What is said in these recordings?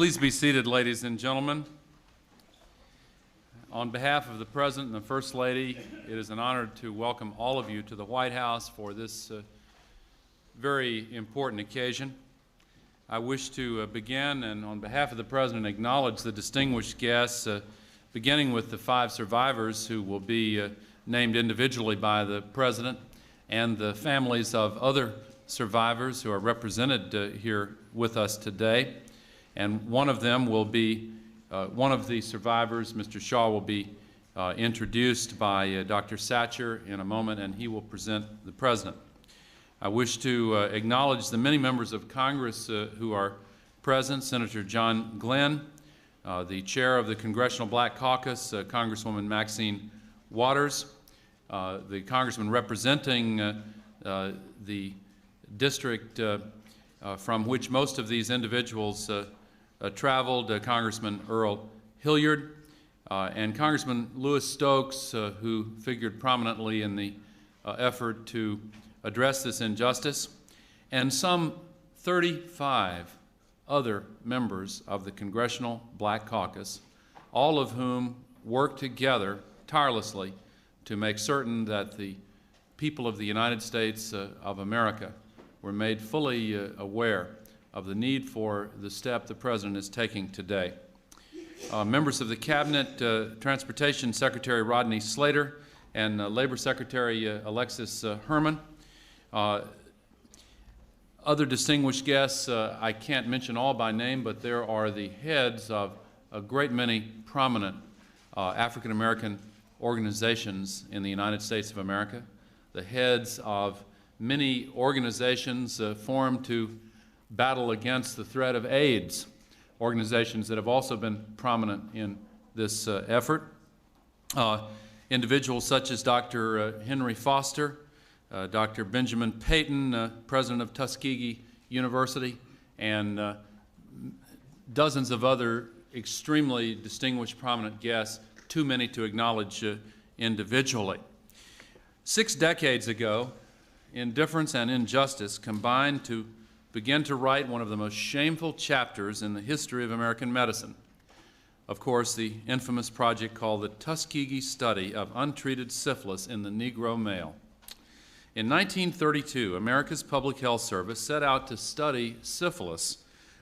Please be seated, ladies and gentlemen. On behalf of the President and the First Lady, it is an honor to welcome all of you to the White House for this very important occasion. I wish to begin and on behalf of the President acknowledge the distinguished guests, beginning with the 5 survivors who will be named individually by the President and the families of other survivors who are represented here with us today. And one of them will be, one of the survivors, Mr. Shaw, will be introduced by Dr. Satcher in a moment, and he will present the President. I wish to acknowledge the many members of Congress who are present. Senator John Glenn, the chair of the Congressional Black Caucus, Congresswoman Maxine Waters, the congressman representing the district from which most of these individuals traveled, Congressman Earl Hilliard, and Congressman Louis Stokes, who figured prominently in the effort to address this injustice, and some 35 other members of the Congressional Black Caucus, all of whom worked together tirelessly to make certain that the people of the United States of America were made fully aware of the need for the step the President is taking today. Members of the Cabinet, Transportation Secretary Rodney Slater and Labor Secretary Alexis Herman. Other distinguished guests, I can't mention all by name, but there are the heads of a great many prominent African American organizations in the United States of America, the heads of many organizations formed to battle against the threat of AIDS, organizations that have also been prominent in this effort. Individuals such as Dr. Henry Foster, Dr. Benjamin Payton, president of Tuskegee University, and dozens of other extremely distinguished prominent guests, too many to acknowledge individually. 6 decades ago, indifference and injustice combined to begin to write one of the most shameful chapters in the history of American medicine. Of course, the infamous project called the Tuskegee Study of Untreated Syphilis in the Negro Male. In 1932, America's Public Health Service set out to study syphilis,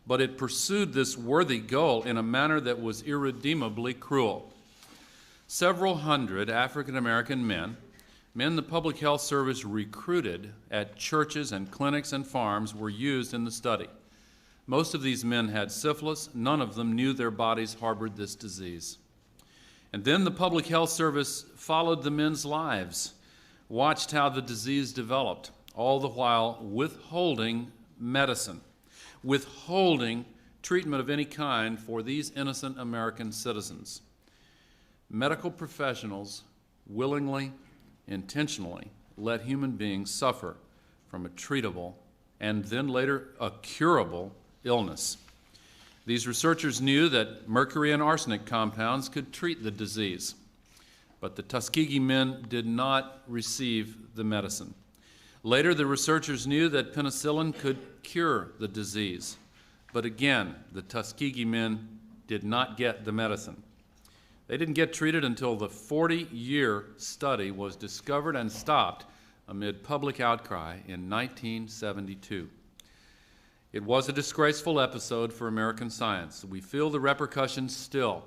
but it pursued this worthy goal in a manner that was irredeemably cruel. Several hundred African American men the Public Health Service recruited at churches and clinics and farms were used in the study. Most of these men had syphilis. None of them knew their bodies harbored this disease. And then the Public Health Service followed the men's lives, watched how the disease developed, all the while withholding medicine, withholding treatment of any kind for these innocent American citizens. Medical professionals willingly, intentionally let human beings suffer from a treatable and then later a curable illness. These researchers knew that mercury and arsenic compounds could treat the disease, but the Tuskegee men did not receive the medicine. Later, the researchers knew that penicillin could cure the disease, but again, the Tuskegee men did not get the medicine. They didn't get treated until the 40-year study was discovered and stopped amid public outcry in 1972. It was a disgraceful episode for American science. We feel the repercussions still,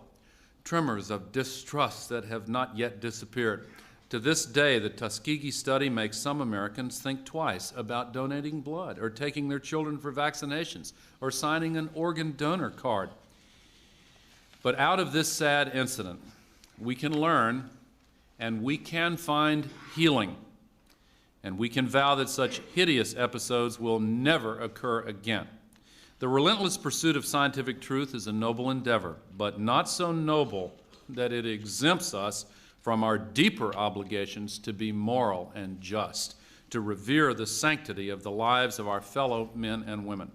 tremors of distrust that have not yet disappeared. To this day, the Tuskegee study makes some Americans think twice about donating blood or taking their children for vaccinations or signing an organ donor card. But out of this sad incident, we can learn and we can find healing, and we can vow that such hideous episodes will never occur again. The relentless pursuit of scientific truth is a noble endeavor, but not so noble that it exempts us from our deeper obligations to be moral and just, to revere the sanctity of the lives of our fellow men and women.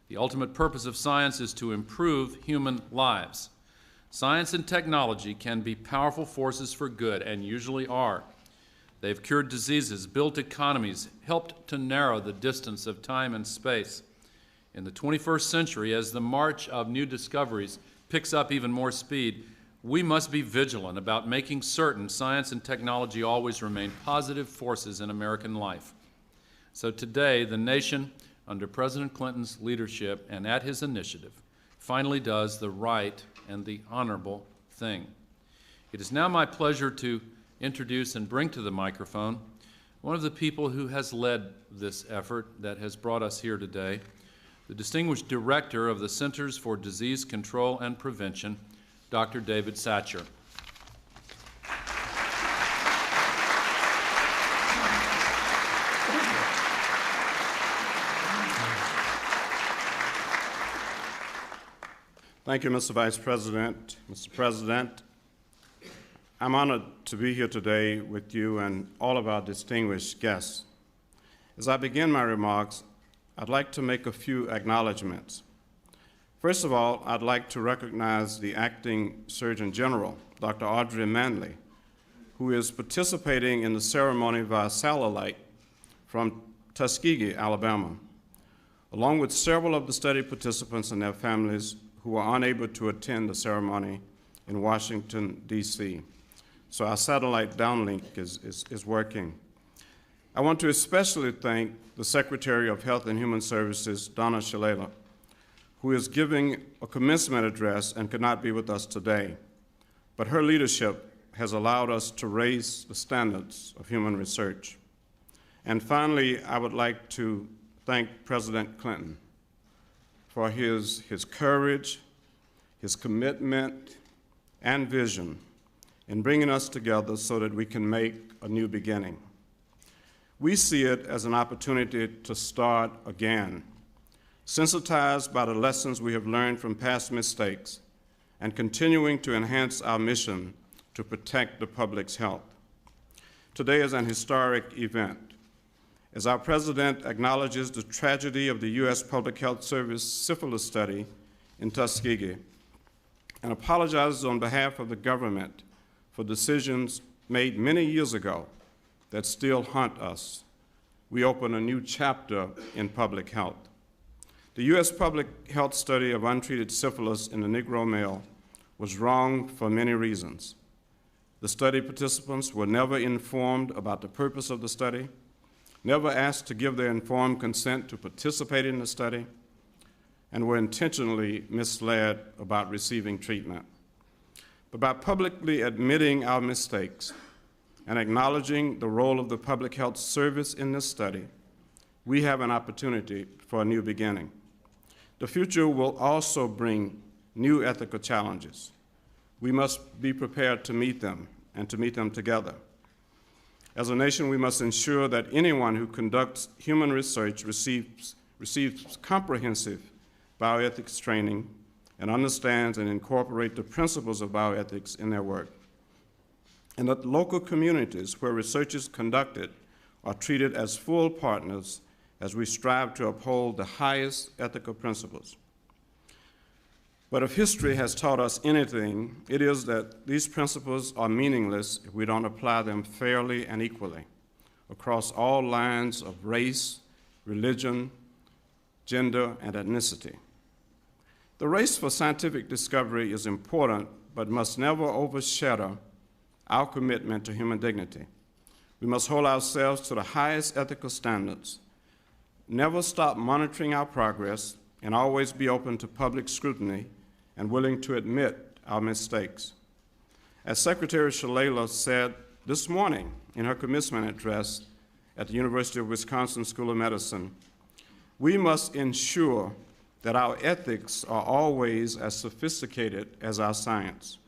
The ultimate purpose of science is to improve human lives. Science and technology can be powerful forces for good, and usually are. They've cured diseases, built economies, helped to narrow the distance of time and space. In the 21st century, as the march of new discoveries picks up even more speed, we must be vigilant about making certain science and technology always remain positive forces in American life. So today, the nation, under President Clinton's leadership and at his initiative, finally does the right and the honorable thing. It is now my pleasure to introduce and bring to the microphone one of the people who has led this effort that has brought us here today, the distinguished director of the Centers for Disease Control and Prevention, Dr. David Satcher. Thank you, Mr. Vice President. Mr. President, I'm honored to be here today with you and all of our distinguished guests. As I begin my remarks, I'd like to make a few acknowledgments. First of all, I'd like to recognize the Acting Surgeon General, Dr. Audrey Manley, who is participating in the ceremony via satellite from Tuskegee, Alabama, along with several of the study participants and their families who are unable to attend the ceremony in Washington, D.C. So our satellite downlink is working. I want to especially thank the Secretary of Health and Human Services, Donna Shalala, who is giving a commencement address and could not be with us today. But her leadership has allowed us to raise the standards of human research. And finally, I would like to thank President Clinton for his courage, his commitment, and vision in bringing us together so that we can make a new beginning. We see it as an opportunity to start again, sensitized by the lessons we have learned from past mistakes and continuing to enhance our mission to protect the public's health. Today is an historic event. As our president acknowledges the tragedy of the U.S. Public Health Service syphilis study in Tuskegee and apologizes on behalf of the government for decisions made many years ago that still haunt us, we open a new chapter in public health. The U.S. public health study of untreated syphilis in the Negro male was wrong for many reasons. The study participants were never informed about the purpose of the study, never asked to give their informed consent to participate in the study, and were intentionally misled about receiving treatment. But by publicly admitting our mistakes and acknowledging the role of the public health service in this study, we have an opportunity for a new beginning. The future will also bring new ethical challenges. We must be prepared to meet them and to meet them together. As a nation, we must ensure that anyone who conducts human research receives comprehensive bioethics training and understands and incorporates the principles of bioethics in their work, and that local communities where research is conducted are treated as full partners as we strive to uphold the highest ethical principles. But if history has taught us anything, it is that these principles are meaningless if we don't apply them fairly and equally across all lines of race, religion, gender, and ethnicity. The race for scientific discovery is important, but must never overshadow our commitment to human dignity. We must hold ourselves to the highest ethical standards, never stop monitoring our progress, and always be open to public scrutiny and willing to admit our mistakes. As Secretary Shalala said this morning in her commencement address at the University of Wisconsin School of Medicine, we must ensure that our ethics are always as sophisticated as our science.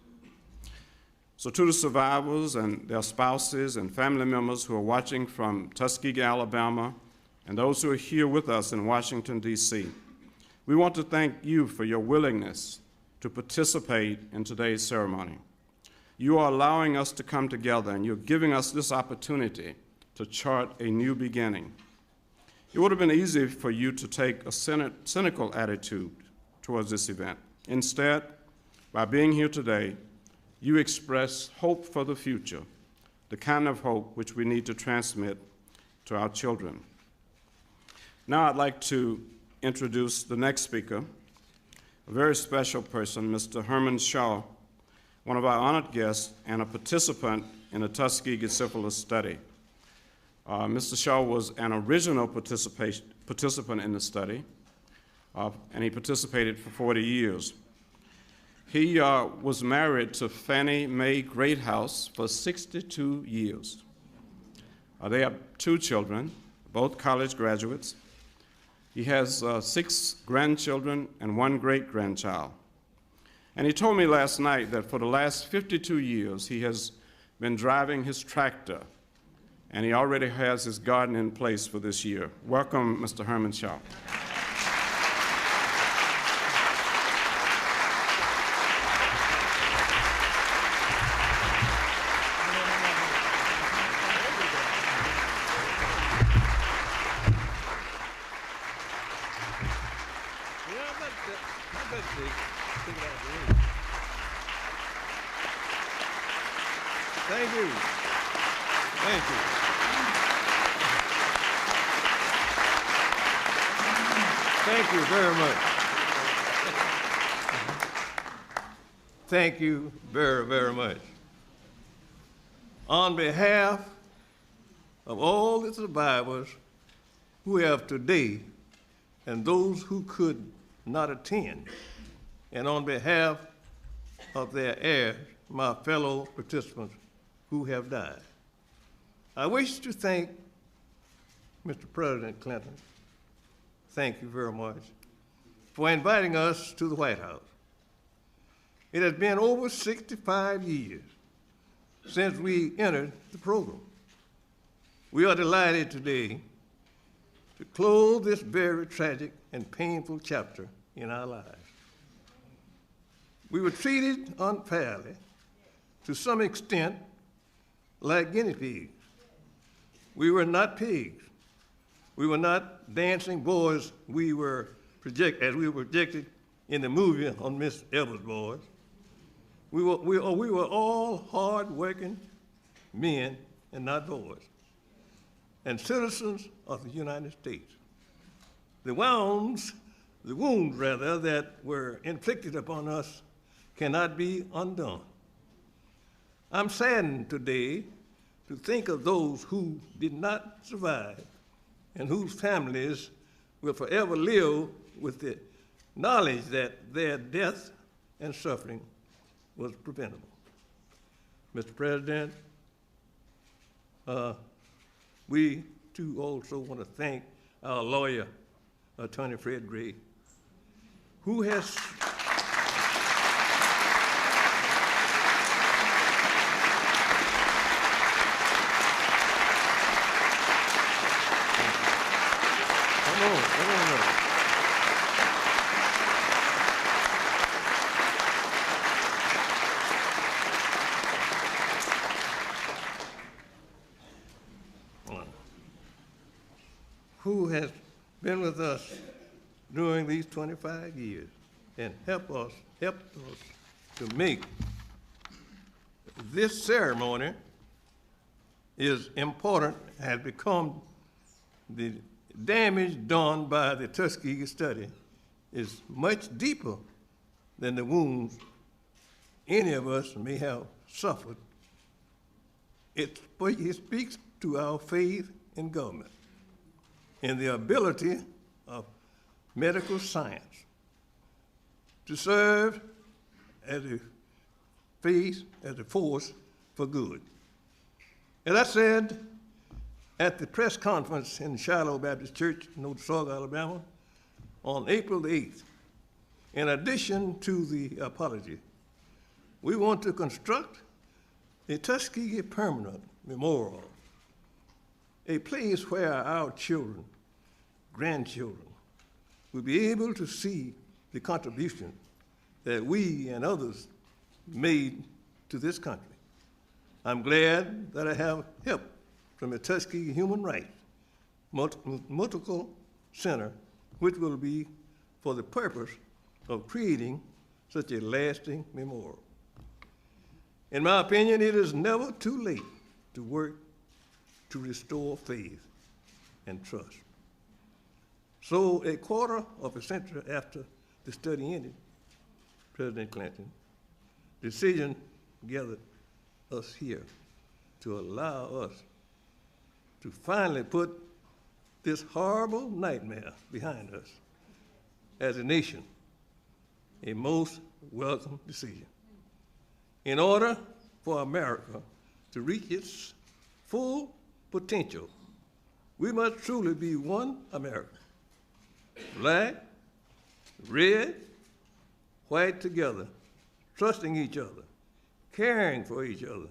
So to the survivors and their spouses and family members who are watching from Tuskegee, Alabama, and those who are here with us in Washington, D.C., we want to thank you for your willingness to participate in today's ceremony. You are allowing us to come together, and you're giving us this opportunity to chart a new beginning. It would have been easy for you to take a cynical attitude towards this event. Instead, by being here today, you express hope for the future, the kind of hope which we need to transmit to our children. Now I'd like to introduce the next speaker, a very special person, Mr. Herman Shaw, one of our honored guests and a participant in the Tuskegee syphilis study. Mr. Shaw was an original participant in the study, and he participated for 40 years. He was married to Fannie Mae Greathouse for 62 years. They have 2 children, both college graduates. He has 6 grandchildren and 1 great-grandchild. And he told me last night that for the last 52 years, he has been driving his tractor, and he already has his garden in place for this year. Welcome, Mr. Herman Shaw. Thank you. Thank you. Thank you very much. Thank you very, very much. On behalf of all the survivors who have today and those who could not attend, and on behalf of their heirs, my fellow participants who have died, I wish to thank Mr. President Clinton. Thank you very much for inviting us to the White House. It has been over 65 years since we entered the program. We are delighted today to close this very tragic and painful chapter in our lives. We were treated unfairly, to some extent, like guinea pigs. We were not pigs. We were not dancing boys as we were projected in the movie on Miss Evers' Boys. We were all hard-working men and not boys, and citizens of the United States. The wounds that were inflicted upon us cannot be undone. I'm saddened today to think of those who did not survive and whose families will forever live with the knowledge that their death and suffering was preventable. Mr. President, we too also want to thank our lawyer, Attorney Fred Gray, who has been with us during these 25 years and helped us to make this ceremony is important, has become the damage done by the Tuskegee study is much deeper than the wounds any of us may have suffered. It speaks to our faith in government and the ability of medical science to serve as a force for good. As I said at the press conference in Shiloh Baptist Church in Tuskegee, Alabama, on April the 8th, in addition to the apology, we want to construct a Tuskegee permanent memorial, a place where our children, grandchildren, will be able to see the contribution that we and others made to this country. I'm glad that I have help from the Tuskegee Human Rights Multifunctional Center, which will be for the purpose of creating such a lasting memorial. In my opinion, it is never too late to work to restore faith and trust. So a quarter of a century after the study ended, President Clinton, decision gathered us here to allow us to finally put this horrible nightmare behind us as a nation, a most welcome decision. In order for America to reach its full potential, we must truly be one America, black, red, white together, trusting each other, caring for each other,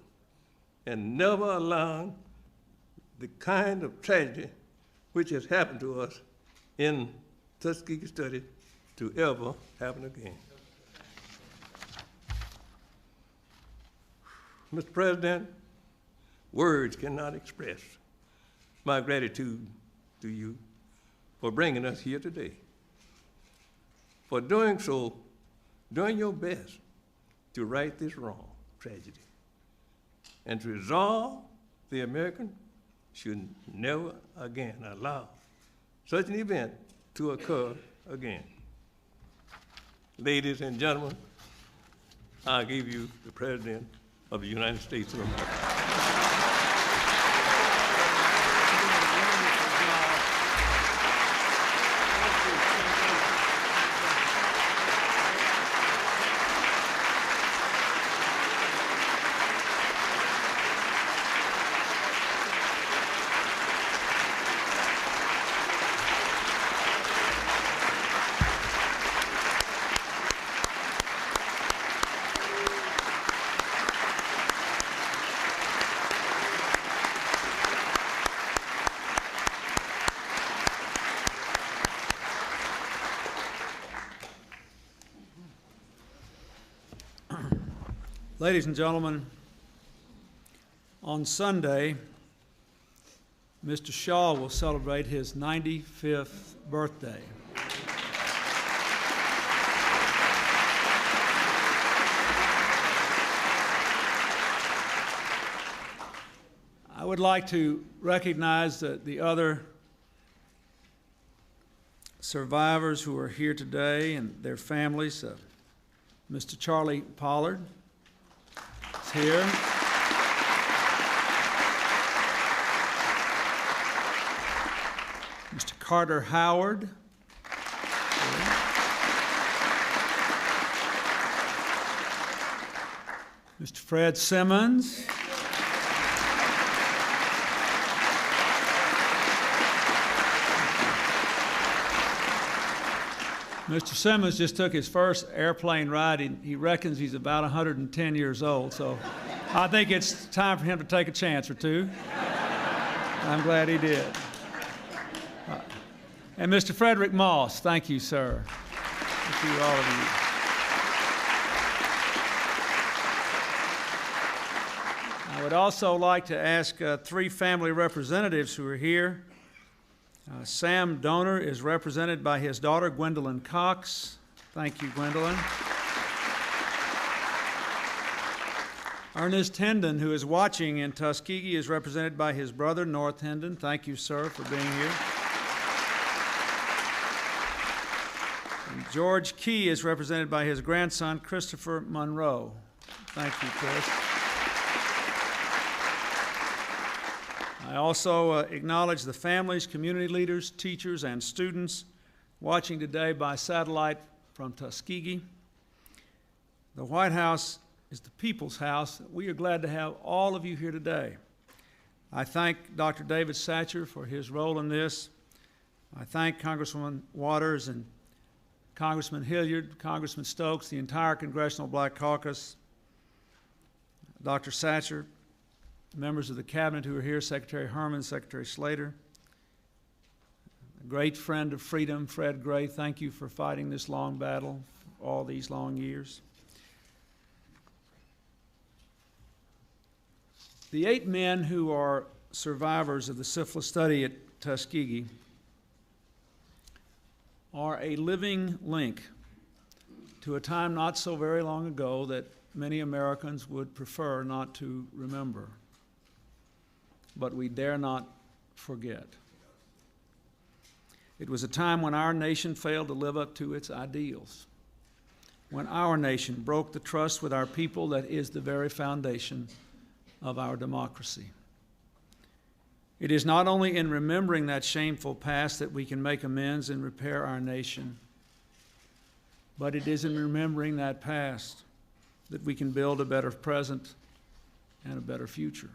and never allowing the kind of tragedy which has happened to us in Tuskegee study to ever happen again. Mr. President, words cannot express my gratitude to you for bringing us here today, for doing so, doing your best to right this wrong tragedy, and to resolve the American should never again allow such an event to occur again. Ladies and gentlemen, I give you the President of the United States of America. Ladies and gentlemen, on Sunday, Mr. Shaw will celebrate his 95th birthday. I would like to recognize the other survivors who are here today and their families. Mr. Charlie Pollard is here. Mr. Carter Howard. Mr. Fred Simmons. Mr. Simmons just took his first airplane ride. He reckons he's about 110 years old, so I think it's time for him to take a chance or two. I'm glad he did. And Mr. Frederick Moss, thank you, sir. Thank you, all of you. I would also like to ask three family representatives who are here. Sam Donor is represented by his daughter, Gwendolyn Cox. Thank you, Gwendolyn. Ernest Hendon, who is watching in Tuskegee, is represented by his brother, North Hendon. Thank you, sir, for being here. And George Key is represented by his grandson, Christopher Monroe. Thank you, Chris. I also acknowledge the families, community leaders, teachers, and students watching today by satellite from Tuskegee. The White House is the people's house. We are glad to have all of you here today. I thank Dr. David Satcher for his role in this. I thank Congresswoman Waters and Congressman Hilliard, Congressman Stokes, the entire Congressional Black Caucus, Dr. Satcher, members of the cabinet who are here, Secretary Herman, Secretary Slater, a great friend of freedom, Fred Gray. Thank you for fighting this long battle for all these long years. The 8 men who are survivors of the syphilis study at Tuskegee are a living link to a time not so very long ago that many Americans would prefer not to remember, but we dare not forget. It was a time when our nation failed to live up to its ideals, when our nation broke the trust with our people that is the very foundation of our democracy. It is not only in remembering that shameful past that we can make amends and repair our nation, but it is in remembering that past that we can build a better present and a better future.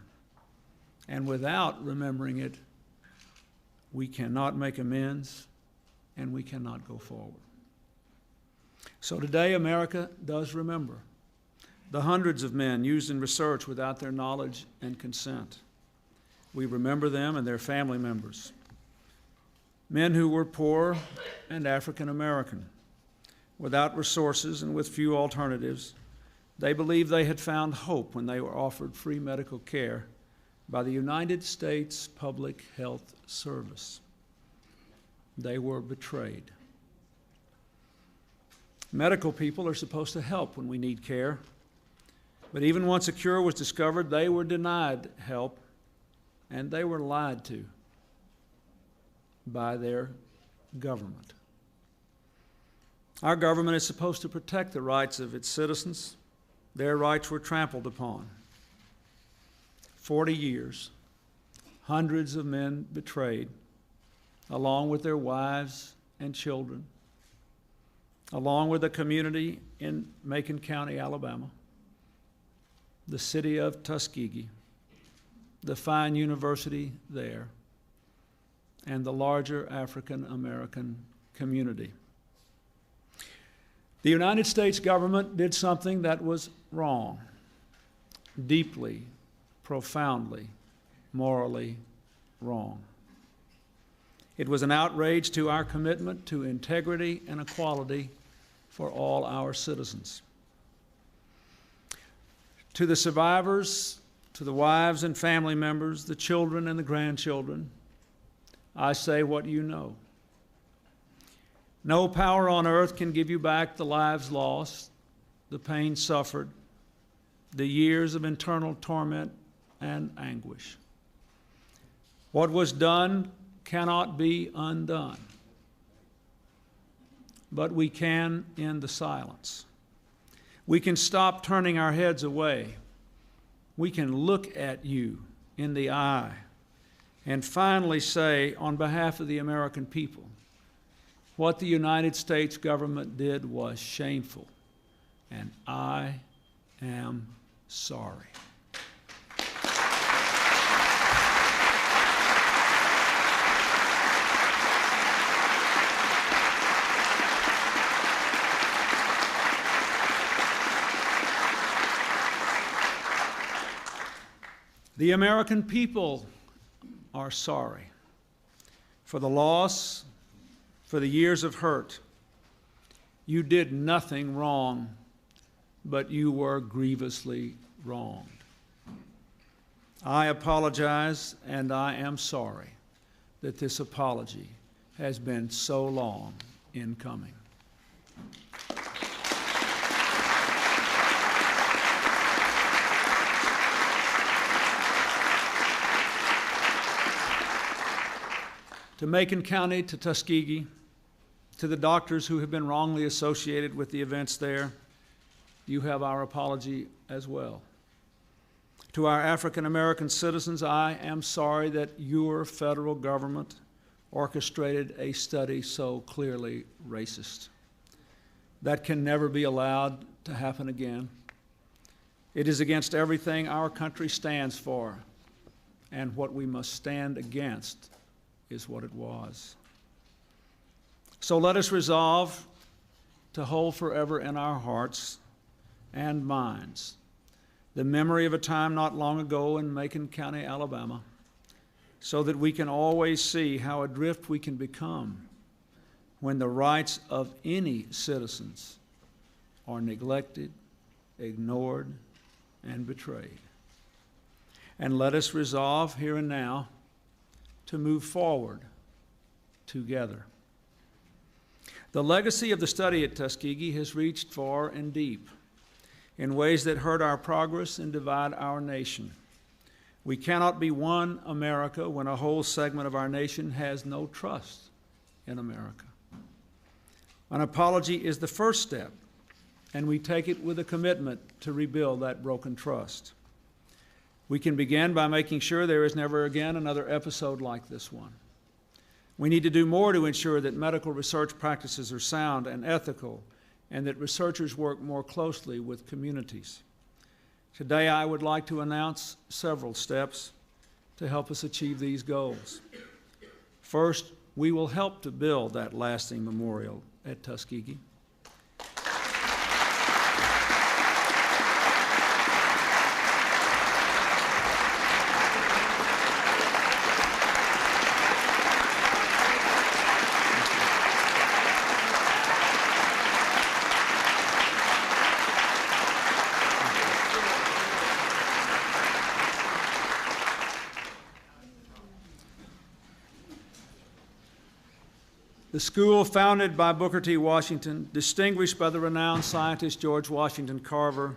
And without remembering it, we cannot make amends and we cannot go forward. So today, America does remember the hundreds of men used in research without their knowledge and consent. We remember them and their family members, men who were poor and African American, without resources and with few alternatives. They believed they had found hope when they were offered free medical care by the United States Public Health Service. They were betrayed. Medical people are supposed to help when we need care, but even once a cure was discovered, they were denied help, and they were lied to by their government. Our government is supposed to protect the rights of its citizens. Their rights were trampled upon. 40 years, hundreds of men betrayed, along with their wives and children, along with a community in Macon County, Alabama, the city of Tuskegee, the fine university there, and the larger African American community. The United States government did something that was wrong, deeply, profoundly, morally wrong. It was an outrage to our commitment to integrity and equality for all our citizens. To the survivors, to the wives and family members, the children and the grandchildren, I say what you know. No power on earth can give you back the lives lost, the pain suffered, the years of internal torment and anguish. What was done cannot be undone, but we can end the silence. We can stop turning our heads away. We can look at you in the eye and finally say, on behalf of the American people, what the United States government did was shameful, and I am sorry. The American people are sorry for the loss, for the years of hurt. You did nothing wrong, but you were grievously wronged. I apologize, and I am sorry that this apology has been so long in coming. To Macon County, to Tuskegee, to the doctors who have been wrongly associated with the events there, you have our apology as well. To our African American citizens, I am sorry that your federal government orchestrated a study so clearly racist. That can never be allowed to happen again. It is against everything our country stands for, and what we must stand against is what it was. So let us resolve to hold forever in our hearts and minds the memory of a time not long ago in Macon County, Alabama, so that we can always see how adrift we can become when the rights of any citizens are neglected, ignored, and betrayed. And let us resolve here and now to move forward together. The legacy of the study at Tuskegee has reached far and deep in ways that hurt our progress and divide our nation. We cannot be one America when a whole segment of our nation has no trust in America. An apology is the first step, and we take it with a commitment to rebuild that broken trust. We can begin by making sure there is never again another episode like this one. We need to do more to ensure that medical research practices are sound and ethical, and that researchers work more closely with communities. Today, I would like to announce several steps to help us achieve these goals. First, we will help to build that lasting memorial at Tuskegee. The school, founded by Booker T. Washington, distinguished by the renowned scientist George Washington Carver,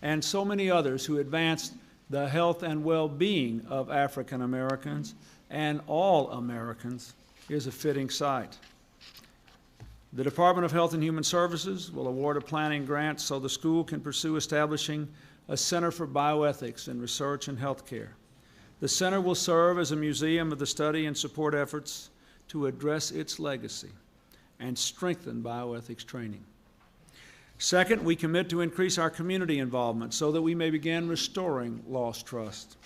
and so many others who advanced the health and well-being of African Americans and all Americans, is a fitting site. The Department of Health and Human Services will award a planning grant so the school can pursue establishing a Center for Bioethics in Research and Healthcare. The center will serve as a museum of the study and support efforts to address its legacy and strengthen bioethics training. Second, we commit to increase our community involvement so that we may begin restoring lost trust.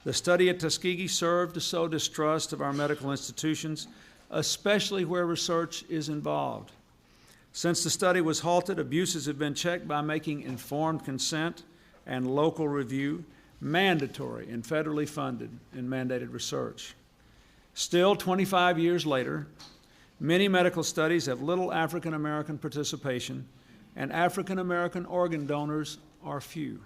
The study at Tuskegee served to sow distrust of our medical institutions, especially where research is involved. Since the study was halted, abuses have been checked by making informed consent and local review mandatory in federally funded and mandated research. Still, 25 years later, many medical studies have little African American participation, and African American organ donors are few.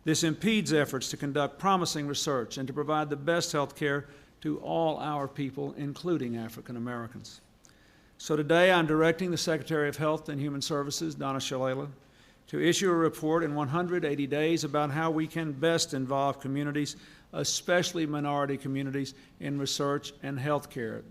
This impedes efforts to conduct promising research and to provide the best health care to all our people, including African Americans. So today I'm directing the Secretary of Health and Human Services, Donna Shalala, to issue a report in 180 days about how we can best involve communities, especially minority communities, in research and health care.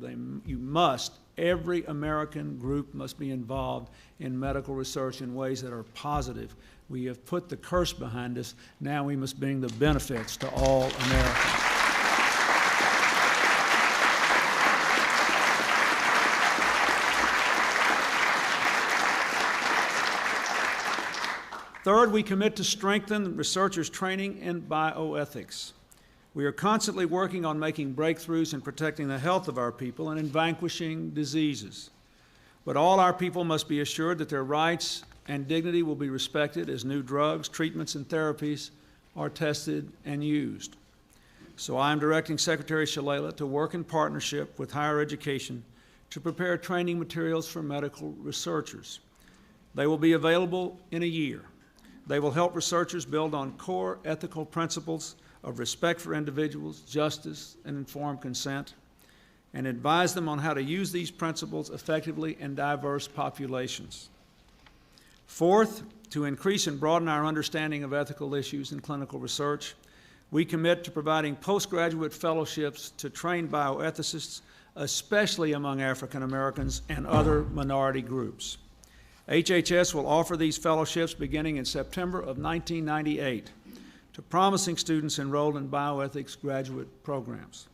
Every American group must be involved in medical research in ways that are positive. We have put the curse behind us. Now we must bring the benefits to all Americans. Third, we commit to strengthen researchers' training in bioethics. We are constantly working on making breakthroughs in protecting the health of our people and in vanquishing diseases. But all our people must be assured that their rights and dignity will be respected as new drugs, treatments, and therapies are tested and used. So I am directing Secretary Shalala to work in partnership with higher education to prepare training materials for medical researchers. They will be available in a year. They will help researchers build on core ethical principles of respect for individuals, justice, and informed consent, and advise them on how to use these principles effectively in diverse populations. Fourth, to increase and broaden our understanding of ethical issues in clinical research, we commit to providing postgraduate fellowships to train bioethicists, especially among African Americans and other minority groups. HHS will offer these fellowships beginning in September of 1998 to promising students enrolled in bioethics graduate programs.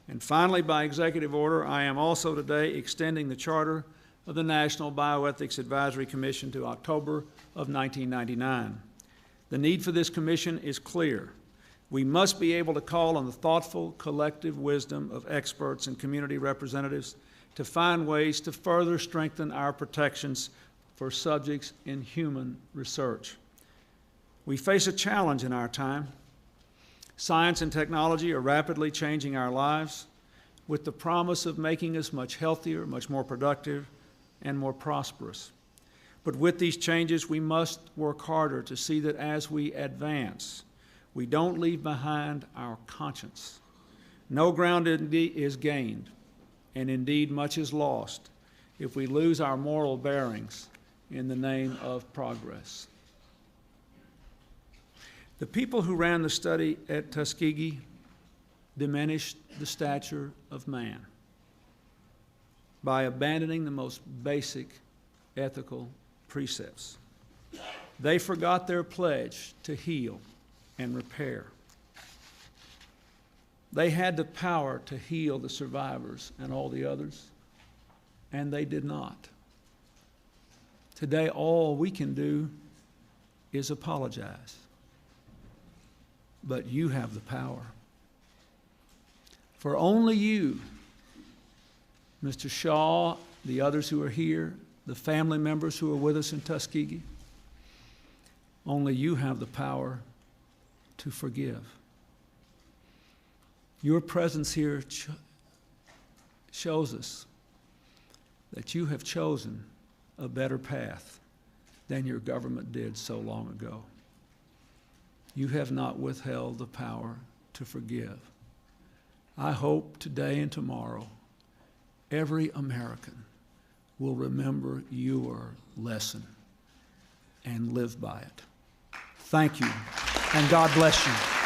And finally, by executive order, I am also today extending the charter of the National Bioethics Advisory Commission to October of 1999. The need for this commission is clear. We must be able to call on the thoughtful, collective wisdom of experts and community representatives to find ways to further strengthen our protections for subjects in human research. We face a challenge in our time. Science and technology are rapidly changing our lives with the promise of making us much healthier, much more productive, and more prosperous. But with these changes, we must work harder to see that as we advance, we don't leave behind our conscience. No ground is gained, and indeed much is lost, if we lose our moral bearings in the name of progress. The people who ran the study at Tuskegee diminished the stature of man. by abandoning the most basic ethical precepts. They forgot their pledge to heal and repair. They had the power to heal the survivors and all the others, and they did not. Today, all we can do is apologize. But you have the power. For only you, Mr. Shaw, the others who are here, the family members who are with us in Tuskegee, only you have the power to forgive. Your presence here shows us that you have chosen a better path than your government did so long ago. You have not withheld the power to forgive. I hope today and tomorrow every American will remember your lesson and live by it. Thank you, and God bless you.